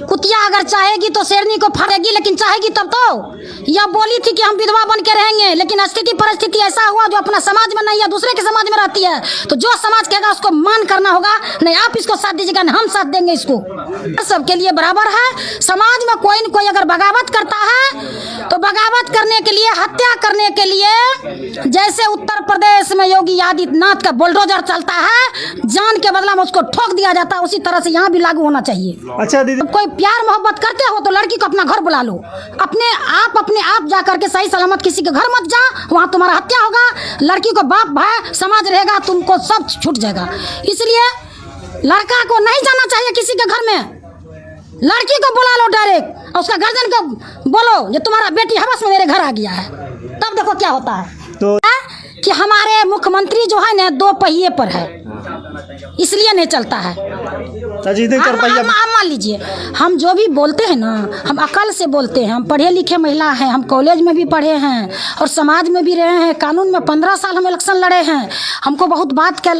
कुतिया अगर चाहेगी तो शेरनी को फाड़ेगी, लेकिन चाहेगी तब तो। यह बोली थी कि हम विधवा बन के रहेंगे, लेकिन स्थिति परिस्थिति ऐसा हुआ जो अपना समाज में नहीं है, दूसरे के समाज में रहती है। तो जो समाज कहेगा उसको मान करना होगा। नहीं आप इसको साथ दीजिएगा, नहीं हम साथ देंगे इसको। सबके लिए बराबर है। समाज में कोई न कोई अगर बगावत करता है तो बगावत करने के लिए, हत्या करने के लिए, जैसे उत्तर प्रदेश में योगी आदित्यनाथ का बुलडोजर चलता है, जान के बदला में उसको ठोक दिया जाता है, उसी तरह से यहाँ भी लागू होना चाहिए। अच्छा दीदी, कोई प्यार मोहब्बत करते हो तो लड़की को अपना घर बुला लो। अपने आप जा करके सही सलामत किसी के घर मत जा, वहाँ तुम्हारा हत्या होगा। लड़की को बाप भाई समाज रहेगा, तुमको सब छूट जाएगा। इसलिए लड़का को नहीं जाना चाहिए किसी के घर में। लड़की को बुला लो डायरेक्ट, और उसका गार्जियन को बोलो ये तुम्हारा बेटी हवस में मेरे घर आ गया है, तब देखो क्या होता है। तो कि हमारे मुख्यमंत्री जो है ना 2 पहिए पर है, इसलिए नहीं चलता है। मान लीजिए हम जो भी बोलते हैं ना, हम अकल से बोलते हैं। हम पढ़े लिखे महिला हैं, हम कॉलेज में भी पढ़े हैं और समाज में भी रहे हैं। कानून में 15 साल हम इलेक्शन लड़े हैं, हमको बहुत बात का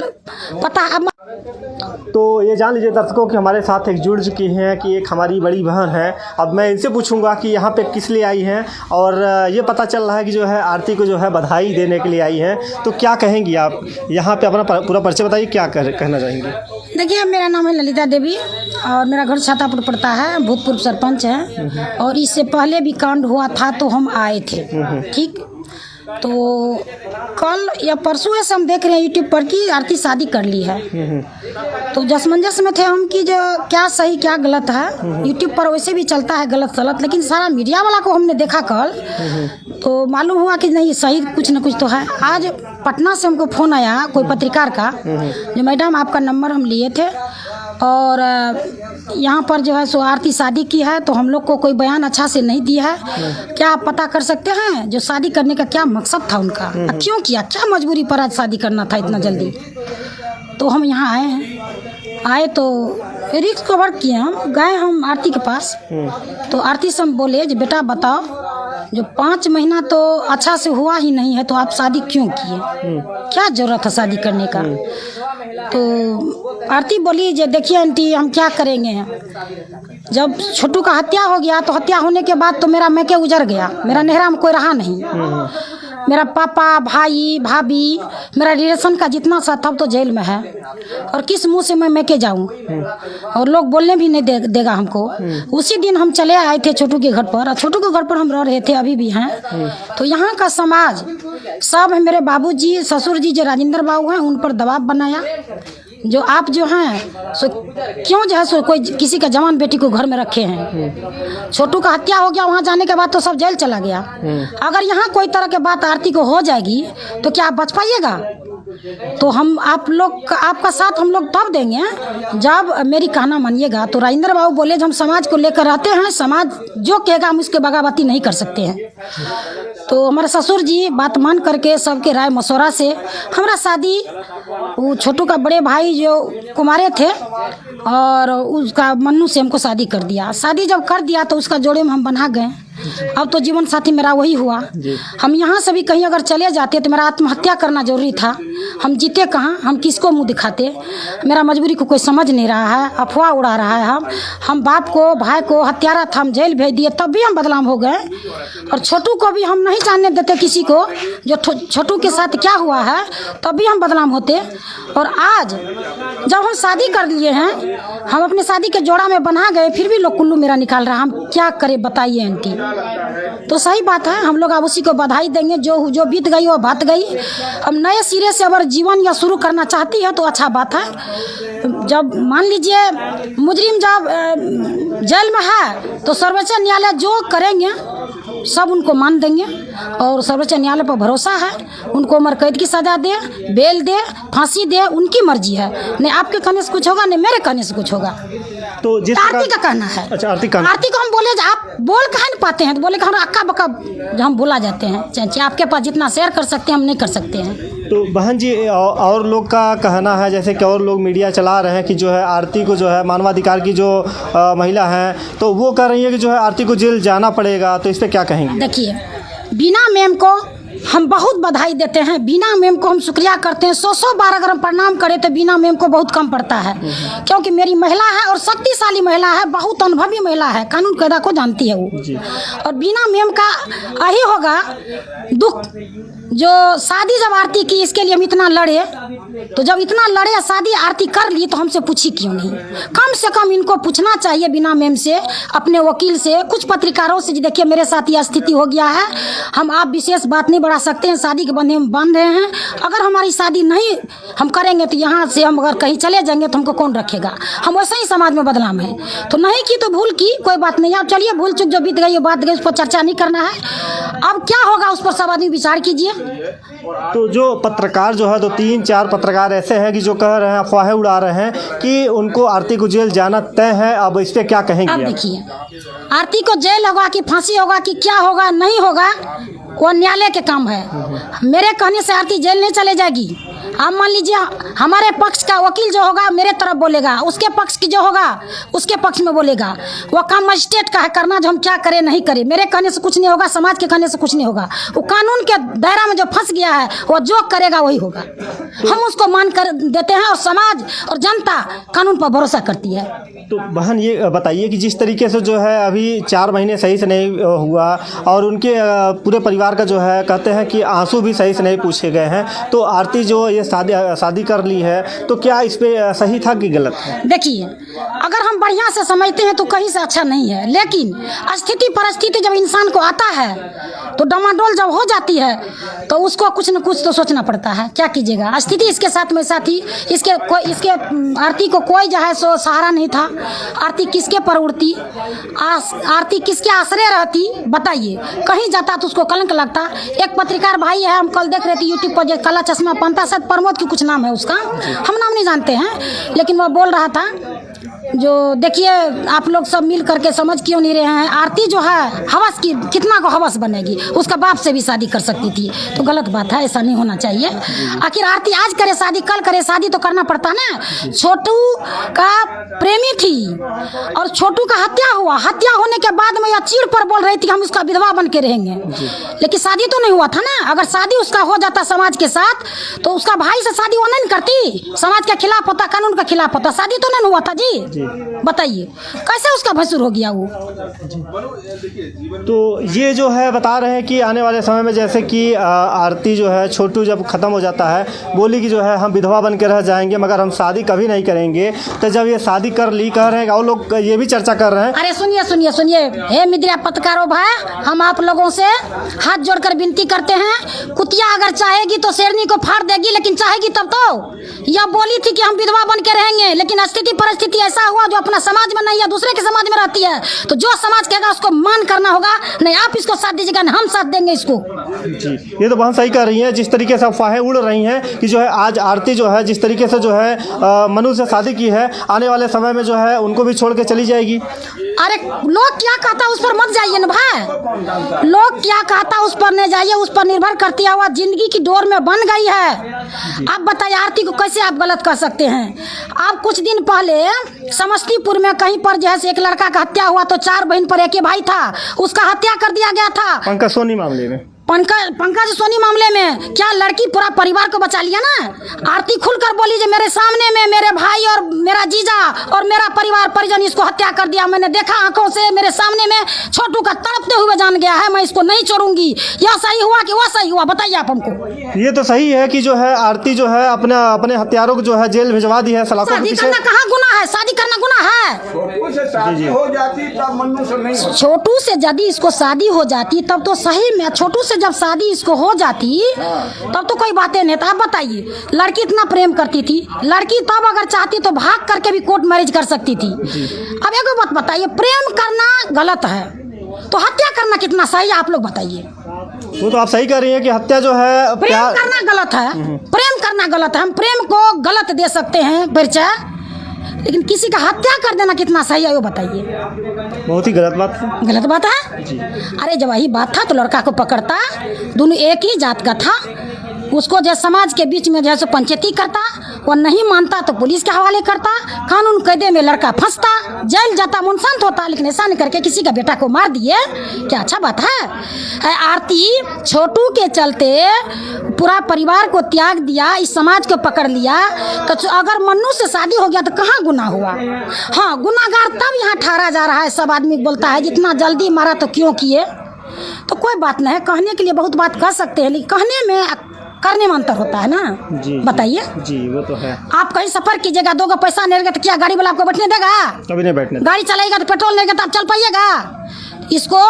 पता है। तो ये जान लीजिए दर्शकों कि हमारे साथ एक जुड़ चुकी हैं कि एक हमारी बड़ी बहन है। अब मैं इनसे पूछूंगा कि यहाँ पे किस लिए आई हैं, और ये पता चल रहा है कि जो है आरती को जो है बधाई देने के लिए आई हैं। तो क्या कहेंगी आप, यहाँ पे अपना पूरा परिचय बताइए, क्या कहना चाहेंगी? देखिए मेरा नाम है ललिता देवी और मेरा घर छातापुर पड़ता है, भूतपूर्व सरपंच है। और इससे पहले भी कांड हुआ था तो हम आए थे। ठीक, तो कल या परसों ऐसे हम देख रहे हैं यूट्यूब पर कि आरती शादी कर ली है। तो जसमंजस में थे हम कि जो क्या सही क्या गलत है। यूट्यूब पर वैसे भी चलता है गलत सलत, लेकिन सारा मीडिया वाला को हमने देखा कल तो मालूम हुआ कि नहीं सही कुछ न कुछ तो है। आज पटना से हमको फ़ोन आया कोई पत्रकार का, जो मैडम आपका नंबर हम लिए थे और यहाँ पर जो है सो आरती शादी की है, तो हम लोग को कोई बयान अच्छा से नहीं दिया है। क्या आप पता कर सकते हैं जो शादी करने का क्या मकसद था उनका, क्यों किया, क्या मजबूरी पर आज शादी करना था इतना जल्दी। तो हम यहाँ आए हैं। आए तो रिक्स कवर किए, हम गए हम आरती के पास। तो आरती से हम बोले जो बेटा बताओ, जो 5 महीना तो अच्छा से हुआ ही नहीं है तो आप शादी क्यों किए, क्या जरूरत है शादी करने का। तो आरती बोली जे देखिए आंटी हम क्या करेंगे, जब छोटू का हत्या हो गया तो हत्या होने के बाद तो मेरा मैके उजड़ गया, मेरा नेहरा में कोई रहा नहीं। मेरा पापा भाई भाभी मेरा रिलेशन का जितना सा था तो जेल में है, और किस मुंह से मैं मैके जाऊं, और लोग बोलने भी नहीं देगा हमको। उसी दिन हम चले आए थे छोटू के घर पर, और छोटू के घर पर हम रह रहे थे, अभी भी हैं। तो यहाँ का समाज सब है, मेरे बाबूजी ससुर जी जो राजेंद्र बाबू हैं उन पर दबाव बनाया, जो आप जो हैं सो क्यों जो है सो कोई किसी का जवान बेटी को घर में रखे हैं। छोटू का हत्या हो गया, वहाँ जाने के बाद तो सब जेल चला गया। अगर यहाँ कोई तरह के बात आरती को हो जाएगी तो क्या आप बच पाइएगा? तो हम आप लोग आपका साथ हम लोग तब देंगे जब मेरी कहना मानिएगा। तो राजेंद्र बाबू बोले हम समाज को लेकर रहते हैं, समाज जो कहेगा हम उसके बगावती नहीं कर सकते हैं। तो हमारे ससुर जी बात मान करके सबके राय मशवरा से हमारा शादी, वो छोटू का बड़े भाई जो कुमारे थे और उसका मन्नू से हमको शादी कर दिया। शादी जब कर दिया तो उसका जोड़े में हम बना गए। अब तो जीवन साथी मेरा वही हुआ। हम यहाँ से भी कहीं अगर चले जाते तो मेरा आत्महत्या करना जरूरी था। हम जीते कहाँ, हम किसको मुंह दिखाते। मेरा मजबूरी को कोई समझ नहीं रहा है, अफवाह उड़ा रहा है। हम बाप को भाई को हत्यारा था हम जेल भेज दिए, तब भी हम बदनाम हो गए। और छोटू को भी हम नहीं जानने देते किसी को जो छोटू के साथ क्या हुआ है, तब भी हम बदनाम होते। और आज जब हम शादी कर लिए हैं, हम अपने शादी के जोड़ा में बना गए, फिर भी लोग कुल्लू मेरा निकाल रहा है। हम क्या करें बताइए आंटी। तो सही बात है, हम लोग अब उसी को बधाई देंगे, जो बीत गई वो बात गई। अब नए सिरे से अगर जीवन या शुरू करना चाहती है तो अच्छा बात है। जब मान लीजिए मुजरिम जब जेल में है तो सर्वोच्च न्यायालय जो करेंगे सब उनको मान देंगे, और सर्वोच्च न्यायालय पर भरोसा है। उनको उम्र कैद की सजा दे, बेल दे, फांसी दे, उनकी मर्जी है। नहीं आपके कहने से कुछ होगा, नहीं मेरे कहने से कुछ होगा। तो आरती का कहना है। अच्छा, आरती को हम बोले आप बोल कहाँ नहीं पाते हैं, तो बोले कि हम अक्का बक्का हम बोला जाते हैं। चाचे आपके पास जितना शेयर कर सकते हैं हम नहीं कर सकते हैं। तो बहन जी और लोग का कहना है, जैसे कि और लोग मीडिया चला रहे हैं कि जो है आरती को जो है मानवाधिकार की जो महिला हैं, तो वो कह रही है कि जो है आरती को जेल जाना पड़ेगा। तो इस पर क्या कहेंगे? देखिए बिना मेम को हम बहुत बधाई देते हैं। बीना मैम को हम शुक्रिया करते हैं। 100 बार अगर हम प्रणाम करें तो बीना मैम को बहुत कम पड़ता है, क्योंकि मेरी महिला है और शक्तिशाली महिला है, बहुत अनुभवी महिला है, कानून कायदा को जानती है वो। और बीना मैम का यही होगा दुख, जो शादी जब आरती की, इसके लिए हम इतना लड़े, तो जब इतना लड़े शादी आरती कर ली तो हमसे पूछी क्यों नहीं। कम से कम इनको पूछना चाहिए बीना मैम से, अपने वकील से, कुछ पत्रकारों से। देखिए मेरे साथ यह स्थिति हो गया है, हम आप विशेष बात नहीं बढ़ा सकते हैं, शादी के बंधे हम बांध रहे हैं। अगर हमारी शादी नहीं हम करेंगे तो यहाँ से हम अगर कहीं चले जाएंगे तो हमको कौन रखेगा। हम वैसे ही समाज में बदनाम है। तो नहीं की तो भूल की, कोई बात नहीं। आप चलिए, भूल चूक जो बीत गई बात गई, उस पर चर्चा नहीं करना है। अब क्या होगा उस पर सब आदमी विचार कीजिए। तो जो पत्रकार जो है, तो 3-4 पत्रकार ऐसे हैं कि जो कह रहे हैं, अफवाहें उड़ा रहे हैं कि उनको आरती को जेल जाना तय है। अब इस पे क्या कहेंगे? अब देखिए, आरती को जेल होगा कि फांसी होगा कि क्या होगा नहीं होगा, वो न्यायालय के काम है। मेरे कहने से आरती जेल नहीं चले जाएगी। आप मान लीजिए हमारे पक्ष का वकील जो होगा मेरे तरफ बोलेगा, उसके पक्ष की जो होगा उसके पक्ष में बोलेगा। वो काम मजिस्ट्रेट का है करना, जो हम क्या करें नहीं करें। मेरे कहने से कुछ नहीं होगा, समाज के कहने से कुछ नहीं होगा। वो कानून के दायरा में जो फंस गया है वो जो करेगा वही होगा। हम उसको मान कर देते हैं और समाज और जनता कानून पर भरोसा करती है। तो बहन ये बताइए कि जिस तरीके से जो है अभी 4 महीने सही से नहीं हुआ और उनके पूरे परिवार का जो है कहते हैं कि आंसू भी सही से नहीं पूछे गए हैं, तो आरती जो ये शादी कर ली है, तो क्या इस पे सही था कि गलत है? देखिए, अगर हम बढ़िया से समझते हैं तो कहीं से अच्छा नहीं है, लेकिन स्थिति परिस्थिति जब इंसान को आता है तो डमाडोल जब हो जाती है तो उसको कुछ न कुछ तो सोचना पड़ता है। क्या कीजिएगा, स्थिति इसके साथ में साथी, इसके आरती को कोई जो है सो सहारा नहीं था। आरती किसके पर उड़ती, आरती किसके आश्रय रहती, बताइए। कहीं जाता तो उसको कलंक लगता। एक पत्रकार भाई है, हम कल देख रहे थे यूट्यूब पर, जो काला चश्मा पहनता, शायद प्रमोद की कुछ नाम है उसका, हम नाम नहीं जानते हैं, लेकिन वह बोल रहा था जो देखिए आप लोग सब मिल करके समझ क्यों नहीं रहे हैं। आरती जो है हवस की, कितना को हवस बनेगी, उसका बाप से भी शादी कर सकती थी, तो गलत बात है, ऐसा नहीं होना चाहिए। आखिर आरती आज करे शादी, कल करे शादी, तो करना पड़ता ना। छोटू का प्रेमी थी और छोटू का हत्या हुआ, हत्या होने के बाद में यह चीड़ पर बोल रही थी हम उसका विधवा बन के रहेंगे, लेकिन शादी तो नहीं हुआ था ना। अगर शादी उसका हो जाता समाज के साथ तो उसका भाई से शादी वो नहीं करती, समाज के खिलाफ होता, कानून के खिलाफ होता, शादी तो नहीं हुआ था जी। बताइए कैसे उसका भसुर हो गया वो। तो ये जो है बता रहे हैं कि आने वाले समय में जैसे कि आरती जो है, छोटू जब ख़त्म हो जाता है, बोली कि जो है हम विधवा बन के रह जाएंगे मगर हम शादी कभी नहीं करेंगे। तो जब ये शादी कर ली कह रहे हैं, और लोग ये भी चर्चा कर रहे हैं। अरे सुनिए सुनिए सुनिए, हे मीडिया पत्रकारों भाई, हम आप लोगों से हाथ जोड़कर विनती करते हैं, कुतिया अगर चाहेगी तो शेरनी को फाड़ देगी, लेकिन चाहेगी तब तो। यह बोली थी कि हम विधवा बन के रहेंगे, लेकिन स्थिति परिस्थिति ऐसा हुआ जो अपना समाज में नहीं है, दूसरे के समाज में रहती है, तो जो समाज कहेगा उसको मान करना होगा। नहीं आप इसको साथ दीजिएगा, नहीं हम साथ देंगे इसको। जी, ये तो बहुत सही कर रही हैं। जिस तरीके से अफवाहें उड़ रही हैं कि जो है आज आरती जो है जिस तरीके से जो है मनु से शादी की है, आने वाले समय में जो है उनको भी छोड़ के चली जाएगी। अरे लोग क्या कहता उस पर मत जाइए ना भाई, लोग क्या कहता उस पर नहीं जाइए, उस पर निर्भर करती है, वह जिंदगी की डोर में बन गई है। आप बताइए आरती को कैसे आप गलत कर सकते हैं। आप कुछ दिन पहले समस्तीपुर में कहीं पर जैसे एक लड़का का हत्या हुआ तो 4 बहन पर एक भाई था, उसका हत्या कर दिया गया था। पंकज सोनी मामले में, पंकज सोनी मामले में क्या लड़की पूरा परिवार को बचा लिया ना। आरती खुलकर बोली जो मेरे सामने में मेरे भाई और मेरा जीजा और मेरा परिवार परिजन इसको हत्या कर दिया, मैंने देखा आंखों से, मेरे सामने में छोटू का तड़पते हुए जान गया है, मैं इसको नहीं छोड़ूंगी। यह सही हुआ कि वह सही हुआ, बताइए आप हमको। ये तो सही है कि जो है आरती जो है अपने हत्यारों को जो है जेल भिजवा दी है। सलाखों के पीछे शादी करना कहाँ गुनाह है, शादी करना गुनाह है। हो जाती तब मन्नू से नहीं, छोटू से यदि इसको शादी हो जाती तब तो सही में, छोटू से जब शादी इसको हो जाती तब तो कोई बातें नहीं था। आप बताइए, लड़की इतना प्रेम करती थी, लड़की तब अगर चाहती तो भाग करके भी कोर्ट मैरिज कर सकती थी। अब एक बात बताइए, प्रेम करना गलत है तो हत्या करना कितना सही है, आप लोग बताइए। वो तो आप सही कह रही हैं कि हत्या जो है प्रेम करना गलत है, प्रेम करना गलत है। हम प्रेम को गलत दे सकते हैं परिचय, लेकिन किसी का हत्या कर देना कितना सही है वो बताइए। बहुत ही गलत बात है। गलत बात है। अरे जब वही बात था तो लड़का को पकड़ता, दोनों एक ही जात का था, उसको जो समाज के बीच में जैसे पंचायती करता, वो नहीं मानता तो पुलिस के हवाले करता, कानून कायदे में लड़का फंसता, जेल जाता, मुनसंत होता। लेकिन ऐसा नहीं करके किसी का बेटा को मार दिए, क्या अच्छा बात है? आरती छोटू के चलते पूरा परिवार को त्याग दिया, इस समाज को पकड़ लिया, तो अगर मन्नू से शादी हो गया तो कहाँ गुनाह हुआ? हाँ, गुनाहगार तब यहाँ ठहरा जा रहा है। सब आदमी बोलता है जितना जल्दी मारा तो क्यों किए। तो कोई बात नहीं है, कहने के लिए बहुत बात कह सकते हैं, लेकिन कहने में करने में अंतर होता है ना। जी बताइए। जी, वो तो है। आप कहीं सफर कीजिएगा, 2 का पैसा नहीं रहेगा तो क्या गाड़ी वाला आपको बैठने देगा? कभी नहीं बैठने। गाड़ी चलाएगा तो पेट्रोल नहीं तो आप चल पाइएगा? इसको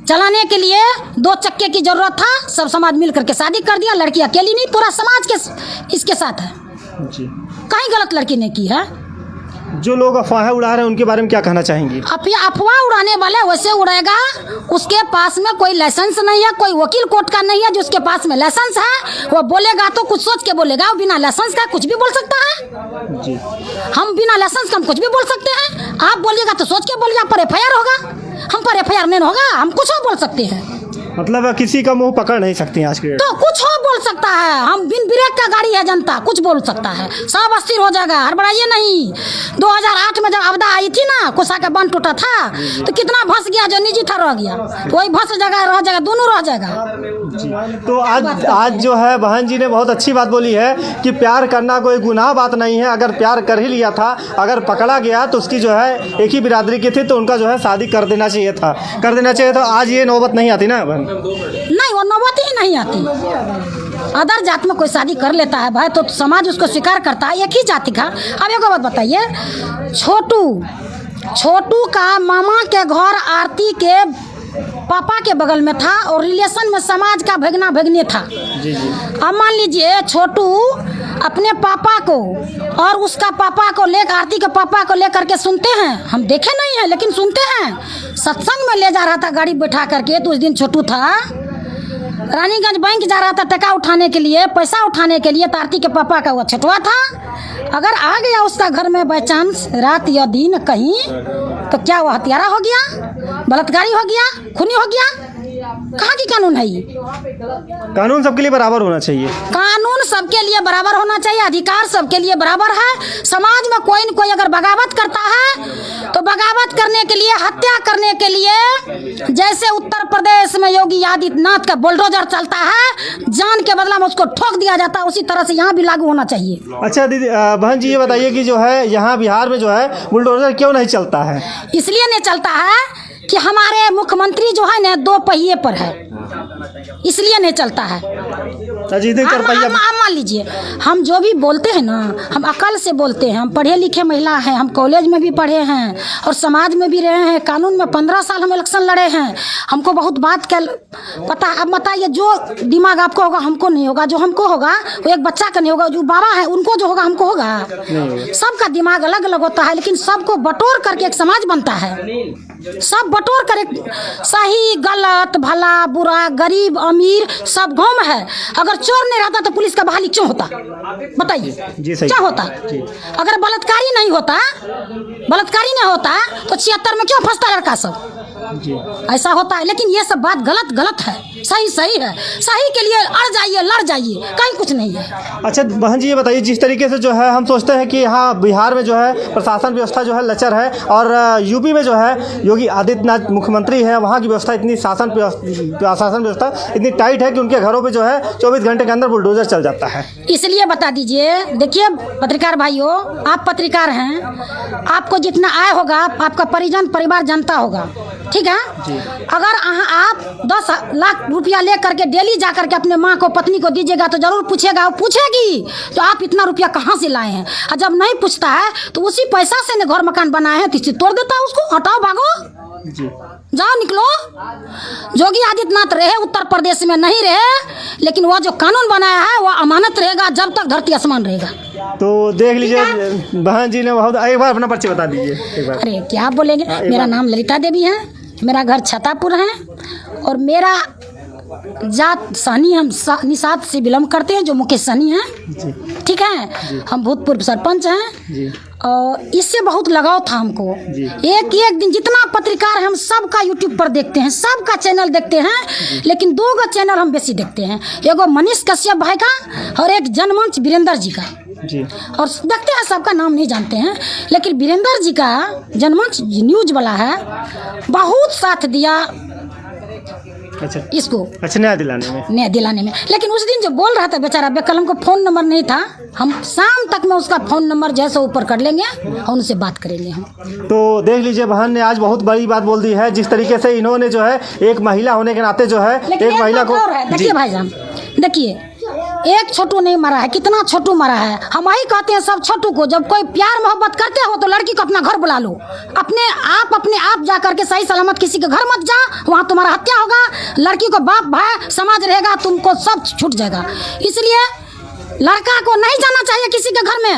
चलाने के लिए 2 चक्के की जरूरत था, सब समाज मिल करके शादी कर दिया। लड़की अकेली नहीं, पूरा समाज के इसके साथ है जी। कहीं गलत लड़की ने की है। जो लोग अफवाहें उड़ा रहे हैं उनके बारे में क्या कहना चाहेंगी? अफवाह उड़ाने वाले वैसे उड़ेगा, उसके पास में कोई लाइसेंस नहीं है, कोई वकील कोर्ट का नहीं है। जो उसके पास में लाइसेंस है वो बोलेगा तो कुछ सोच के बोलेगा, वो बिना लाइसेंस का कुछ भी बोल सकता है। जी। हम बिना लाइसेंस का हम कुछ भी बोल सकते हैं। आप बोलिएगा तो सोच के बोलिए, आप पर FIR होगा, हम पर FIR नहीं होगा, हम कुछ और बोल सकते हैं। मतलब किसी का मुंह पकड़ नहीं सकती आज के। तो कुछ और बोल सकता है, हम बिन ब्रेक का गाड़ी है, जनता कुछ बोल सकता है, सब अस्थिर हो जाएगा। हड़बड़ाइए नहीं। 2008 में जब आपदा आई थी ना, कोसा का बांध टूटा था, तो कितना भंस गया, जो निजी था रह गया, वही भंस जाएगा, रह जाएगा, दोनों रह जाएगा। जी। तो आज जो है बहन जी ने बहुत अच्छी बात बोली है कि प्यार करना कोई गुनाह बात नहीं है। अगर प्यार कर ही लिया था, अगर पकड़ा गया तो उसकी जो है एक ही बिरादरी की थी, तो उनका जो है शादी कर देना चाहिए था, कर देना चाहिए। तो आज ये नौबत नहीं आती ना बहन? नहीं, वो नौबत ही नहीं आती। अदर जात में कोई शादी कर लेता है भाई तो समाज उसको स्वीकार करता है, एक ही जाति का। अब एक बात बताइए, छोटू का मामा के घर आरती के पापा के बगल में था और रिलेशन में समाज का भगना भगने था। जी जी। अब मान लीजिए छोटू अपने पापा को और उसका पापा को लेकर, आरती के पापा को लेकर के सुनते हैं, हम देखे नहीं हैं लेकिन सुनते हैं, सत्संग में ले जा रहा था गाड़ी बैठा करके। तो उस दिन छोटू था रानीगंज बैंक जा रहा था टका उठाने के लिए, पैसा उठाने के लिए। तो आरती के पापा का वो छठवा था, अगर आ गया उसका घर में बाई चांस रात या दिन कहीं, तो क्या वो हत्यारा हो गया, बलात्कारी हो गया, खूनी हो गया? कहाँ की कानून है ये? कानून सबके लिए बराबर होना चाहिए। कानून सबके लिए बराबर होना चाहिए, अधिकार सबके लिए बराबर है। समाज में कोई न कोई अगर बगावत करता है तो बगावत करने के लिए, हत्या करने के लिए, जैसे उत्तर प्रदेश में योगी आदित्यनाथ का बुलडोजर चलता है, जान के बदला में उसको ठोक दिया जाता है, उसी तरह से यहाँ भी लागू होना चाहिए। अच्छा दीदी, बहन जी ये बताइए कि जो है यहाँ बिहार में जो है बुलडोजर क्यों नहीं चलता है? इसलिए नहीं चलता है कि हमारे मुख्यमंत्री जो है ना 2 पहिए पर है, इसलिए नहीं चलता है। मान लीजिए, हम जो भी बोलते हैं ना, हम अकल से बोलते हैं, हम पढ़े लिखे महिला हैं, हम कॉलेज में भी पढ़े हैं और समाज में भी रहे हैं, कानून में 15 साल हम इलेक्शन लड़े हैं, हमको बहुत बात का पता। अब बताइए, जो दिमाग आपको होगा हमको नहीं होगा, जो हमको होगा वो एक बच्चा का नहीं होगा, जो बाबा है उनको जो होगा हमको होगा। सबका दिमाग अलग अलग होता है, लेकिन सबको बटोर करके एक समाज बनता है। सब बटोर कर, सही गलत, भला बुरा, गरीब अमीर सब गाँव में है। अगर चोर नहीं रहता तो पुलिस का बहाली क्यों होता? बताइए क्या होता? अगर बलात्कारी नहीं होता तो 76 में क्यों फंसता लड़का सब? ऐसा होता है। लेकिन ये सब बात गलत है, सही है। सही के लिए अड़ जाइए, लड़ जाइए, कहीं कुछ नहीं है। अच्छा बहन जी ये बताइए, जिस तरीके से जो है हम सोचते हैं कि यहाँ बिहार में जो है प्रशासन व्यवस्था जो है लचर है, और यूपी में जो है योगी आदित्यनाथ मुख्यमंत्री है, वहाँ की व्यवस्था इतनी शासन व्यवस्था इतनी टाइट है कि उनके घरों पे जो है 24 घंटे के अंदर बुलडोजर चल जाता है। इसलिए बता दीजिए, देखिए पत्रकार भाइयों, आप पत्रकार हैं, आपको जितना आय होगा आपका परिवार जानता होगा, ठीक है? अगर आप 10 लाख रुपया ले करके डेली जा करके अपने माँ को, पत्नी को दीजिएगा तो जरूर पूछेगा, वो पूछेगी तो आप इतना रुपया कहाँ से लाए हैं। और जब नहीं पूछता है तो उसी पैसा से घर मकान बनाए हैं, तो इसे तोड़ देता है उसको, हटाओ भागो जाओ निकलो। योगी आदित्यनाथ रहे उत्तर प्रदेश में नहीं रहे, लेकिन वो जो कानून बनाया है वो अमानत रहेगा जब तक धरती आसमान रहेगा। तो देख लीजिए बहन जी ने बहुत, एक बार अपना परिचय बता दीजिए एक बार। अरे क्या आप बोलेंगे, मेरा नाम ललिता देवी है, मेरा घर छतापुर है और मेरा जात सहनी, हम निषाद से बिलोंग करते हैं, जो मुकेश सहनी हैं, जी ठीक है। हम भूतपूर्व सरपंच हैं जी और इससे बहुत लगाव था हमको। जी। एक एक दिन जितना पत्रकार है हम सबका यूट्यूब पर देखते हैं, सबका चैनल देखते हैं, लेकिन 2 चैनल हम बेसी देखते हैं, एगो मनीष कश्यप भाई का और एक जनमंच वीरेंद्र जी का। जी और देखते हैं, सबका नाम नहीं जानते हैं, लेकिन वीरेंद्र जी का जनमंच न्यूज वाला है, बहुत साथ दिया अच्छा इसको अच्छा न्याय दिलाने में। न्याय दिलाने में। लेकिन उस दिन जो बोल रहा था बेचारा बेकलम को फ़ोन नंबर नहीं था, हम शाम तक में उसका फ़ोन नंबर जैसे ऊपर कर लेंगे और उनसे बात करेंगे हम। तो देख लीजिए, बहन ने आज बहुत बड़ी बात बोल दी है, जिस तरीके से इन्होंने जो है एक महिला होने के नाते जो है लेकिन एक महिला बात को और है, देखिए भाईजान, देखिए एक छोटू नहीं मरा है, कितना छोटू मरा है। हम वही कहते हैं सब छोटू को, जब कोई प्यार मोहब्बत करते हो तो लड़की को अपना घर बुला लो, अपने आप जा करके सही सलामत किसी के घर मत जा, वहाँ तुम्हारा हत्या होगा, लड़की को बाप भाई समाज रहेगा, तुमको सब छूट जाएगा। इसलिए लड़का को नहीं जाना चाहिए किसी के घर में,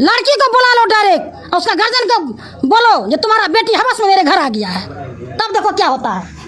लड़की को बुला लो डायरेक्ट, और उसका गार्जियन को बोलो जो तुम्हारा बेटी हवस में मेरे घर आ गया है, तब देखो क्या होता है।